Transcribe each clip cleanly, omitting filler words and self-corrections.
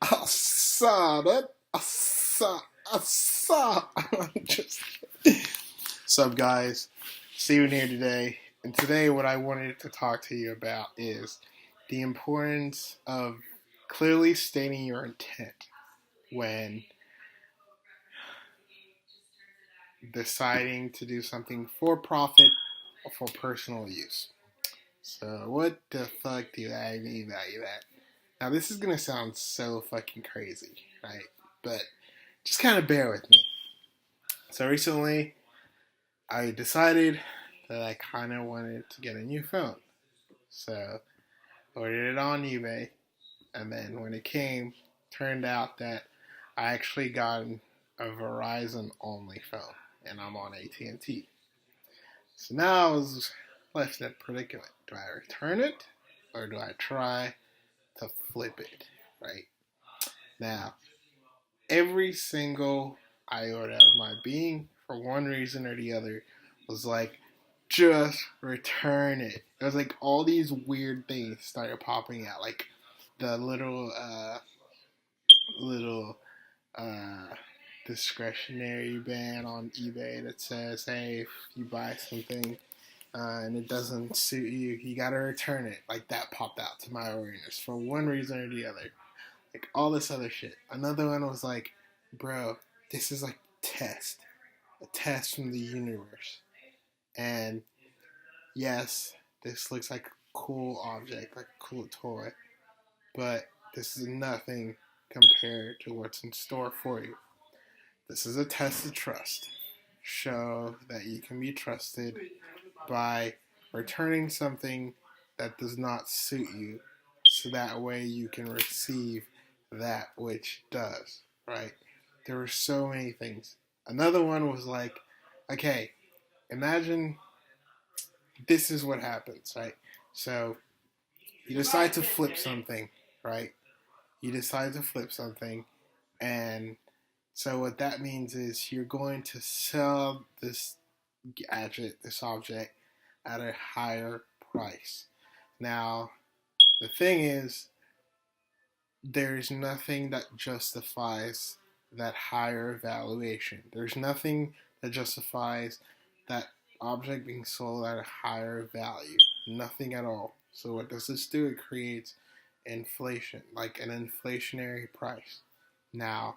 I saw that. I saw. Just. What's up, guys? Steven here today. And today, what I wanted to talk to you about is the importance of clearly stating your intent when deciding to do something for profit or for personal use. So, what the fuck do I mean by that? Now, this is gonna sound so fucking crazy, right? But just kind of bear with me. So recently, I decided that I kind of wanted to get a new phone. So ordered it on eBay, and then when it came, turned out that I actually got a Verizon only phone, and I'm on AT&T. So now I was left in a predicament. Do I return it, or do I try to flip it? Right now, every single iota of my being, for one reason or the other, was like, just return it. It was like all these weird things started popping out, like the little uh, discretionary ban on eBay that says, "Hey, if you buy something and it doesn't suit you, you gotta return it." Like that popped out to my awareness for one reason or the other. Like all this other shit. Another one was like, "Bro, this is like a test from the universe," and yes, this looks like a cool object, like a cool toy, but this is nothing compared to what's in store for you. This is a test of trust. Show that you can be trusted by returning something that does not suit you, so that way you can receive that which does, right? There were so many things. Another one was like, okay, imagine this is what happens, right? So you decide to flip something, right? You decide to flip something, and so what that means is you're going to sell this gadget, this object, at a higher price. Now, the thing is, there's nothing that justifies that higher valuation. There's nothing that justifies that object being sold at a higher value. Nothing at all. So what does this do? It creates inflation, like an inflationary price. Now,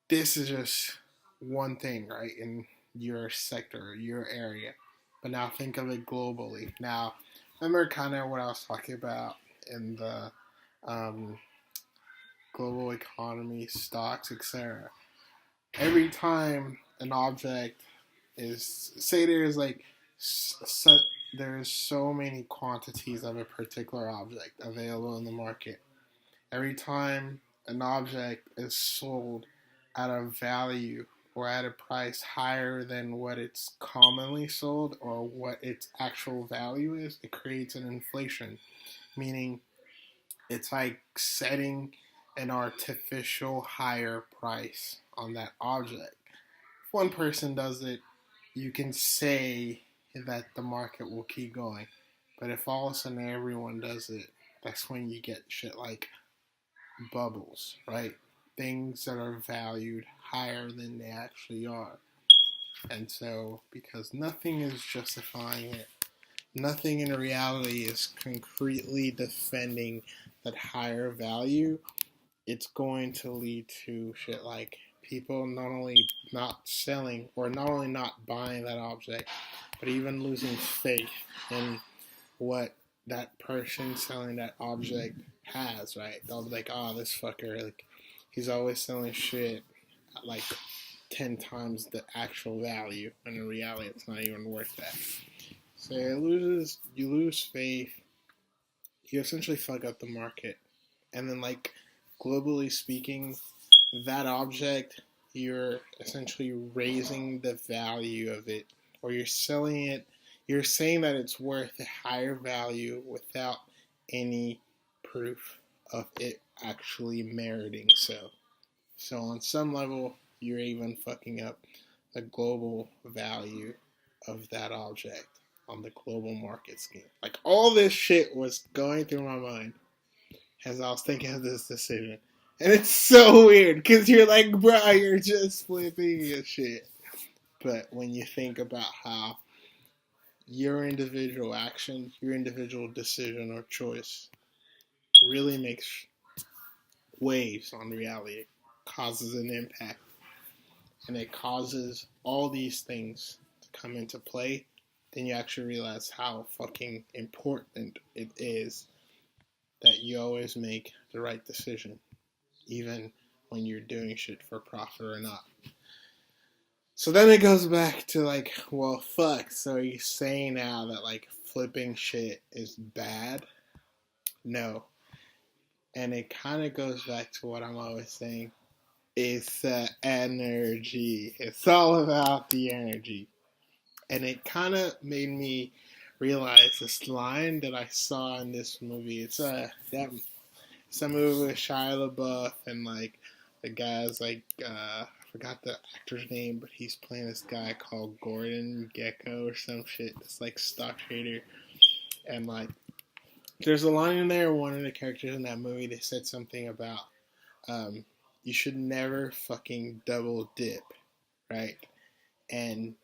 this is just one thing, right, in your sector, your area. But now think of it globally. Now, remember kind of what I was talking about in the um, global economy, stocks, etc. Every time an object is, say there's like there's so many quantities of a particular object available in the market. Every time an object is sold at a value or at a price higher than what it's commonly sold or what its actual value is, it creates an inflation, meaning it's like setting an artificial higher price on that object. If one person does it, you can say that the market will keep going. But if all of a sudden everyone does it, that's when you get shit like bubbles, right? Things that are valued higher than they actually are. And so, because nothing is justifying it, nothing in reality is concretely defending that higher value, it's going to lead to shit like people not only not selling or not only not buying that object, but even losing faith in what that person selling that object has, right? They'll be like, oh, this fucker, like, he's always selling shit at like 10 times the actual value, and in reality, it's not even worth that. So you lose faith, you essentially fuck up the market. And then, like, globally speaking, that object, you're essentially raising the value of it, or you're selling it, you're saying that it's worth a higher value without any proof of it actually meriting so. So, on some level, you're even fucking up the global value of that object on the global market scheme. Like, all this shit was going through my mind as I was thinking of this decision. And it's so weird because you're like, bro, you're just flipping your shit. But when you think about how your individual action, your individual decision or choice really makes waves on reality, causes an impact, and it causes all these things to come into play, then you actually realize how fucking important it is that you always make the right decision, even when you're doing shit for profit or not. So then it goes back to like, well, fuck. So are you saying now that like flipping shit is bad? No. And it kind of goes back to what I'm always saying. It's energy. It's all about the energy. And it kind of made me realize this line that I saw in this movie. It's a movie with Shia LaBeouf and like the guy's like I forgot the actor's name, but he's playing this guy called Gordon Gecko or some shit. It's like stock trader, and like there's a line in there. One of the characters in that movie, they said something about um, you should never fucking double dip, right? And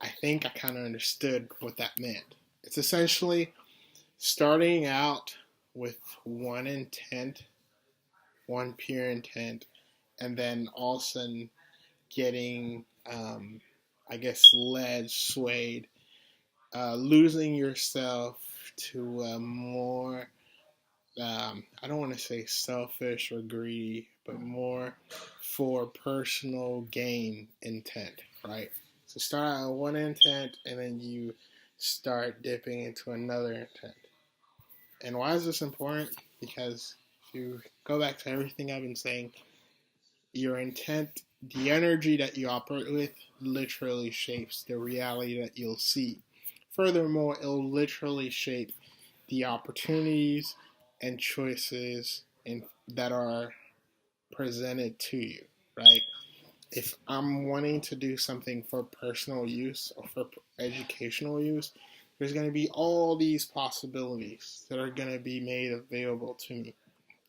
I think I kind of understood what that meant. It's essentially starting out with one intent, one pure intent, and then all of a sudden getting, I guess, led, swayed, losing yourself to a more, I don't want to say selfish or greedy, but more for personal gain intent, right? So start out with one intent and then you start dipping into another intent. And why is this important? Because if you go back to everything I've been saying, your intent, the energy that you operate with, literally shapes the reality that you'll see. Furthermore, it'll literally shape the opportunities and choices that are presented to you, right? If I'm wanting to do something for personal use or for educational use, there's going to be all these possibilities that are going to be made available to me.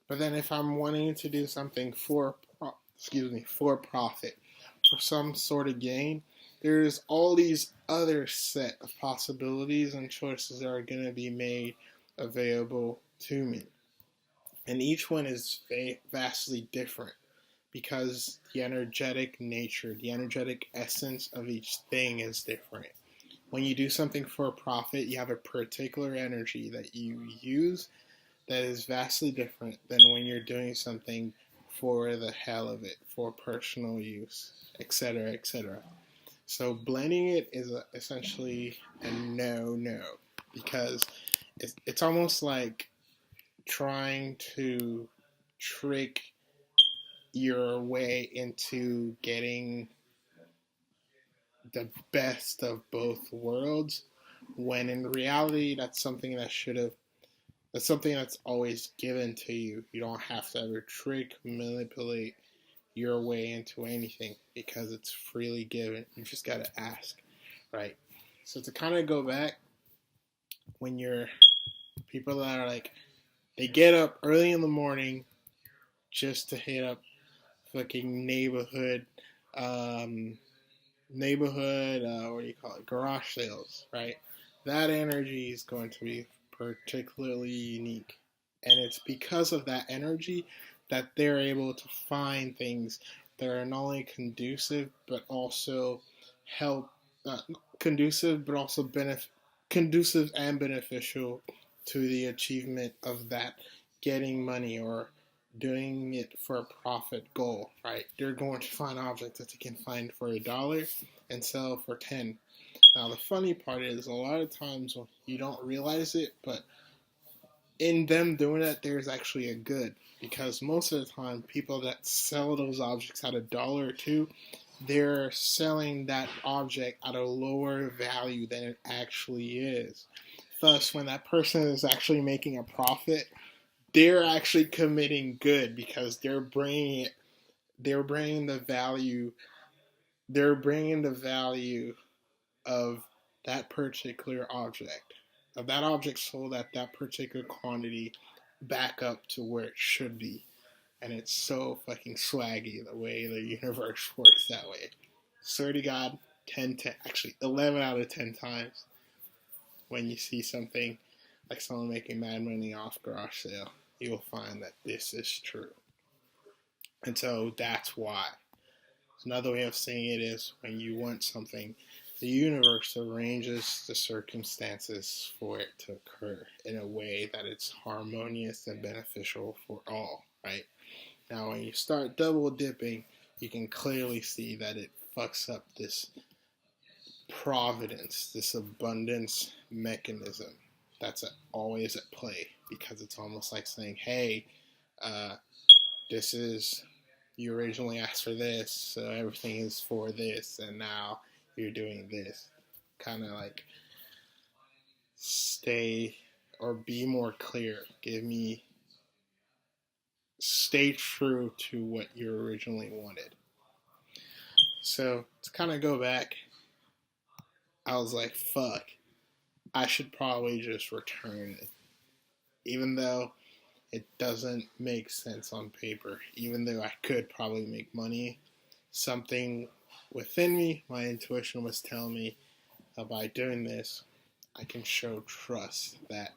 But then if I'm wanting to do something for profit, for some sort of gain, there's all these other set of possibilities and choices that are going to be made available to me. And each one is vastly different because the energetic nature, the energetic essence of each thing is different. When you do something for a profit, you have a particular energy that you use that is vastly different than when you're doing something for the hell of it, for personal use, etc., etc. So blending it is essentially a no because it's almost like trying to trick your way into getting the best of both worlds when in reality that's something that's always given to you. You don't have to ever trick, manipulate your way into anything because it's freely given. You just gotta ask, right? So to kind of go back, when you're people that are like, they get up early in the morning just to hit up fucking um, what do you call it, garage sales, right? That energy is going to be particularly unique. And it's because of that energy that they're able to find things that are not only but also help, uh, conducive, but also conducive and beneficial to the achievement of that getting money or doing it for a profit goal, right? They're going to find objects that they can find for $1 and sell for 10. Now the funny part is a lot of times you don't realize it, but in them doing that, there's actually a good because most of the time, people that sell those objects at $1 or two, they're selling that object at a lower value than it actually is. Thus, when that person is actually making a profit, they're actually committing good because they're bringing the value, they're bringing the value of that particular object, of that object sold at that particular quantity back up to where it should be. And it's so fucking swaggy the way the universe works that way. Swear to God, 11 out of 10 times when you see something like someone making mad money off garage sale, you'll find that this is true. And so that's why. Another way of saying it is when you want something, the universe arranges the circumstances for it to occur in a way that it's harmonious and beneficial for all, right? Now, when you start double dipping, you can clearly see that it fucks up this providence, this abundance mechanism that's always at play, because it's almost like saying, hey, this is, you originally asked for this, so everything is for this, and now you're doing this. Kind of like stay or be more clear. Stay true to what you originally wanted. So to kind of go back, I was like, fuck, I should probably just return it. Even though it doesn't make sense on paper, even though I could probably make money, something within me, my intuition was telling me that by doing this, I can show trust that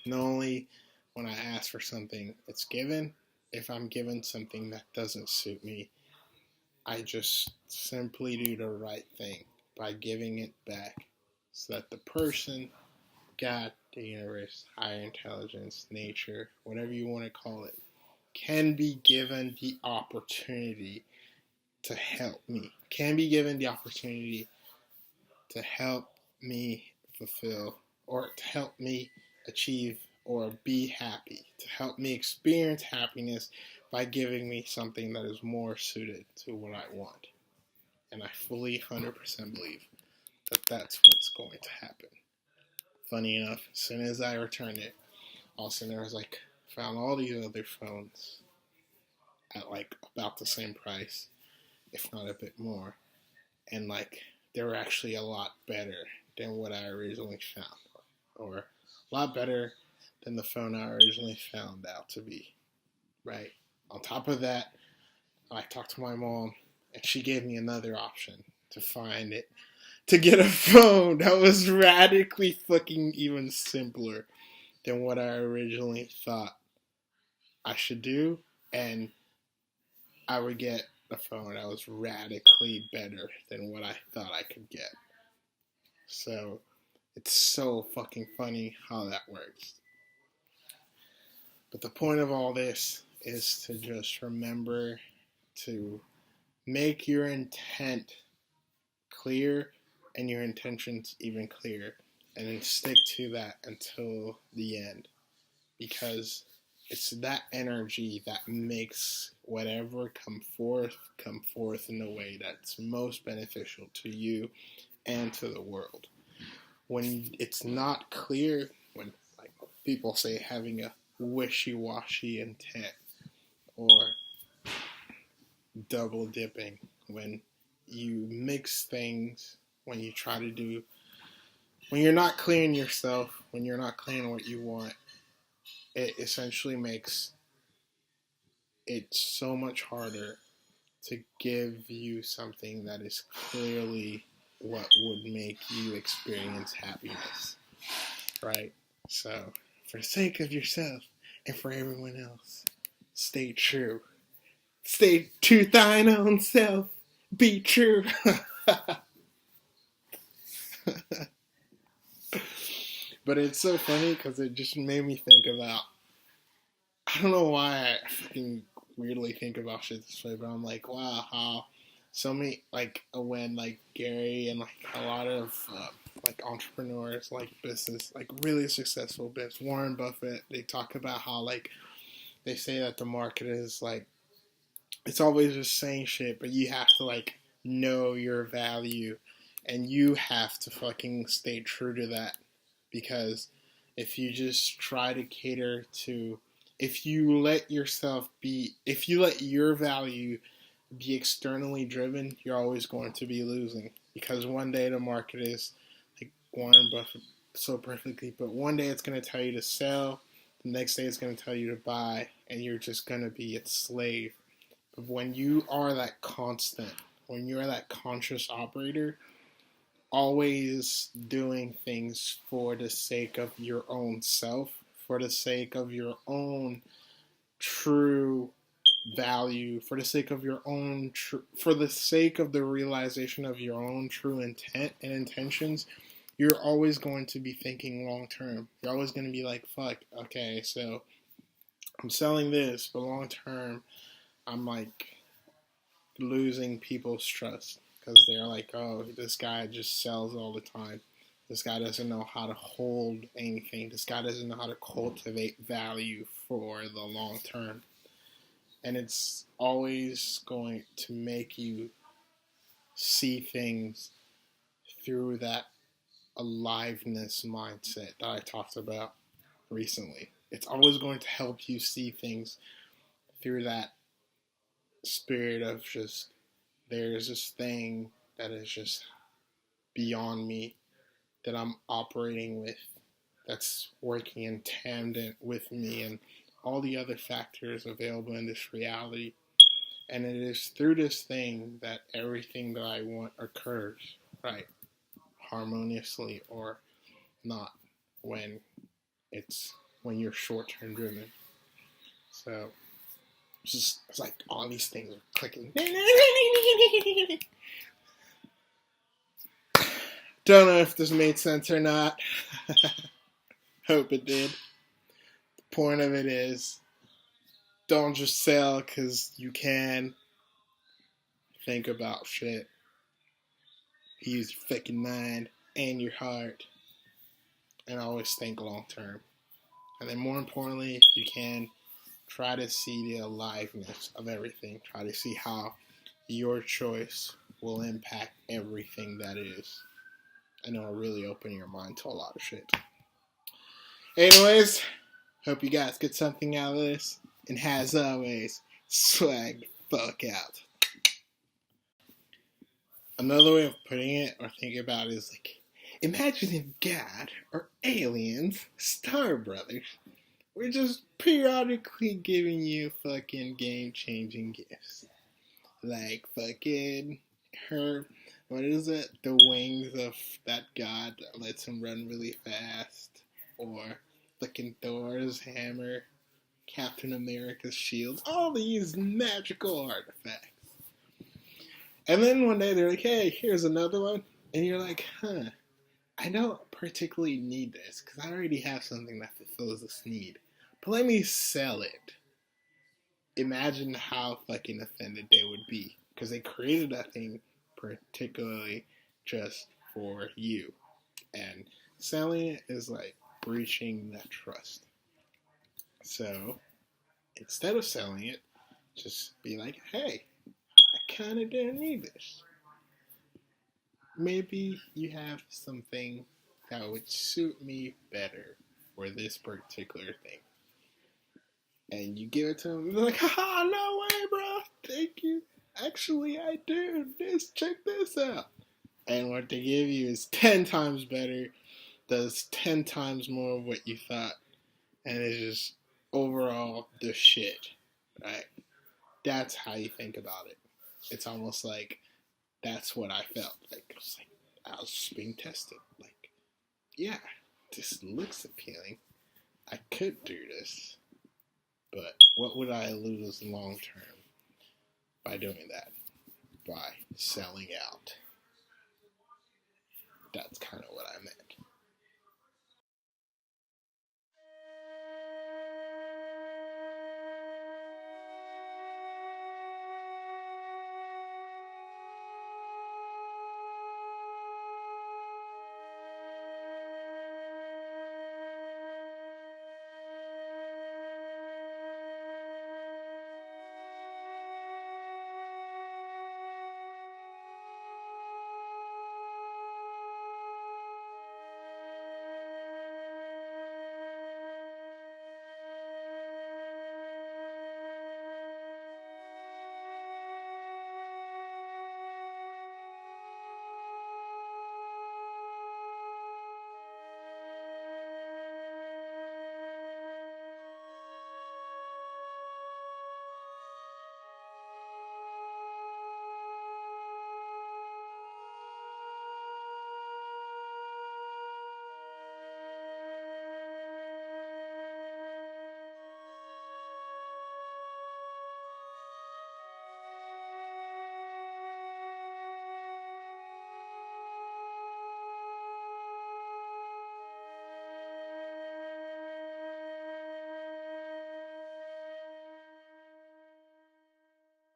not only when I ask for something, it's given. If I'm given something that doesn't suit me, I just simply do the right thing by giving it back so that the person, God, the universe, higher intelligence, nature, whatever you want to call it, can be given the opportunity to help me, can be given the opportunity to help me fulfill or to help me achieve or be happy, to help me experience happiness by giving me something that is more suited to what I want. And I fully 100% believe that that's what's going to happen. Funny enough, as soon as I returned it, all of a sudden there was like, found all these other phones at like about the same price, if not a bit more. And like, they were actually a lot better than what I originally found. Or a lot better than the phone I originally found out to be, right? On top of that, I talked to my mom, and she gave me another option to get a phone that was radically fucking even simpler than what I originally thought I should do, and I would get a phone that was radically better than what I thought I could get. So, it's so fucking funny how that works. But the point of all this is to just remember to make your intent clear and your intentions even clearer, and then stick to that until the end, because it's that energy that makes whatever come forth in a way that's most beneficial to you and to the world. When it's not clear, when like people say having a wishy-washy intent or double dipping, when you mix things, when you try to do, when you're not clear in yourself, when you're not clear in what you want, it essentially makes it so much harder to give you something that is clearly what would make you experience happiness, right? So, for the sake of yourself and for everyone else, stay true. Stay to thine own self. Be true. But it's so funny because it just made me think about, I don't know why I fucking weirdly think about shit this way, but I'm like, wow, how so many, like, when, like, Gary and, like, a lot of, like, entrepreneurs, like, business, like, really successful business, Warren Buffett, they talk about how, like, they say that the market is, like, it's always just saying shit, but you have to, like, know your value, and you have to fucking stay true to that, because if you just try to cater to, if you let your value be externally driven, you're always going to be losing, because one day the market is, like Warren Buffett so perfectly, but one day it's going to tell you to sell, The next day it's going to tell you to buy, and you're just going to be its slave. But when you are that constant, when you're that conscious operator, always doing things for the sake of your own self, for the sake of your own true value, for the sake of your own for the sake of the realization of your own true intent and intentions, you're always going to be thinking long term. You're always going to be like, fuck, okay, so I'm selling this, but long term I'm like losing people's trust because they're like, oh, this guy just sells all the time. This guy doesn't know how to hold anything. This guy doesn't know how to cultivate value for the long term. And it's always going to make you see things through that aliveness mindset that I talked about recently. It's always going to help you see things through that spirit of just, there's this thing that is just beyond me that I'm operating with, that's working in tandem with me and all the other factors available in this reality. And it is through this thing that everything that I want occurs, right? Harmoniously or not, when you're short-term driven. So it's like all these things are clicking. Don't know if this made sense or not. Hope it did. The point of it is, don't just sell because you can. Think about shit. Use your fucking mind and your heart. And always think long term. And then more importantly, if you can, try to see the aliveness of everything. Try to see how your choice will impact everything that is. And it'll really open your mind to a lot of shit. Anyways, hope you guys get something out of this. And as always, swag the fuck out. Another way of putting it or thinking about it is like, imagine if God or aliens, Star Brothers, were just periodically giving you fucking game-changing gifts. Like fucking her, what is it? The wings of that god that lets him run really fast. Or fucking Thor's hammer, Captain America's shield. All these magical artifacts. And then one day they're like, hey, here's another one. And you're like, I don't particularly need this because I already have something that fulfills this need. But let me sell it. Imagine how fucking offended they would be because they created that thing particularly just for you. And selling it is like breaching that trust. So instead of selling it, just be like, hey, I kind of didn't need this. Maybe you have something that would suit me better for this particular thing. And you give it to them, and they're like, haha, no way, bro, thank you. Actually, I do. Check this out. And what they give you is 10 times better, does 10 times more of what you thought, and it's just overall the shit, right? That's how you think about it. It's almost like that's what I felt. Like, it was like I was just being tested. Like, yeah, this looks appealing. I could do this. But what would I lose long term by doing that? By selling out. That's kind of what I meant.